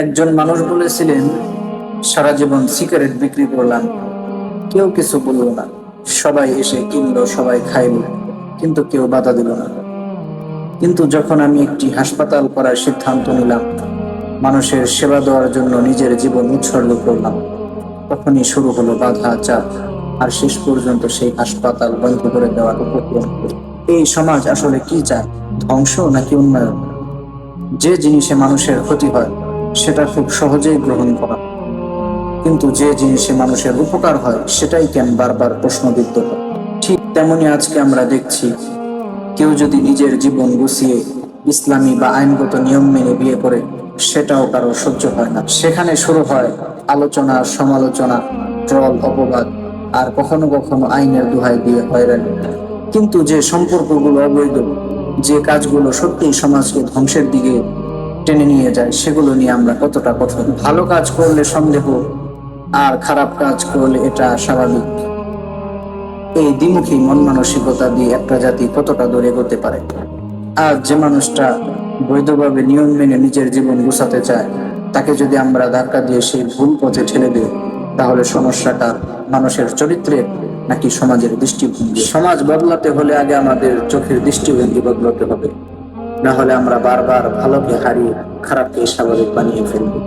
একজন মানুষ বলেছিলেন, সারা জীবন সিগারেট বিক্রি করলাম, কেউ কিছু বলল না। সবাই এসে কিনলো, সবাই খাইলো, কিন্তু কেউ বাধা দিল না। কিন্তু যখন আমি একটি হাসপাতাল করার সিদ্ধান্ত নিলাম, মানুষের সেবা দেওয়ার জন্য নিজের জীবন উৎসর্গ করলাম, তখনই শুরু হলো বাধা, চাপ, আর শেষ পর্যন্ত সেই হাসপাতাল বন্ধ করে দেওয়ার উপক্রম হলো। এই সমাজ আসলে কি চায়, ধ্বংস নাকি উন্নয়ন? যে জিনিসে মানুষের ক্ষতি হয় সেটা খুব সহজেই গ্রহণ করা, কিন্তু যে জিনিসে মানুষের উপকার হয় সেটাই কেন বারবার প্রশ্নবিদ্ধ হয়। ঠিক তেমনি আজকে আমরা দেখছি, কেউ যদি নিজের জীবন গুছিয়ে ইসলামী বা আইনগত নিয়ম মেনে বিয়ে করে, সেটাও কারো সহ্য হয় না। সেখানে শুরু হয় আলোচনা, সমালোচনা, ট্রল, অপবাদ, আর কখনো কখনো আইনের দোহাই দিয়ে হয়রানি। কিন্তু যে সম্পর্কগুলো অবৈধ, যে কাজগুলো সত্যিই সমাজকে ধ্বংসের দিকে টেনে নিয়ে যায়, সেগুলো নিয়ে আমরা কতটা কঠোর? ভালো কাজ করলে সন্দেহ, আর খারাপ কাজ করলে এটা স্বাভাবিক। এই দ্বিমুখী মন মানসিকতা দিয়ে একটা জাতি কতটা দূরে এগোতে পারে? আর যে মানুষটা বৈধভাবে নিয়ম মেনে নিজের জীবন গুছাতে চায়, তাকে যদি আমরা ধাক্কা দিয়ে সেই ভুল পথে ঠেলে দিই, তাহলে সমস্যাটা মানুষের চরিত্রের নাকি সমাজের দৃষ্টিভঙ্গি? সমাজ বদলাতে হলে আগে আমাদের চোখের দৃষ্টিভঙ্গি বদলাতে হবে, না হলে আমরা বারবার ভালোকে হারিয়ে খারাপকে স্বাভাবিক বানিয়ে ফেলবো।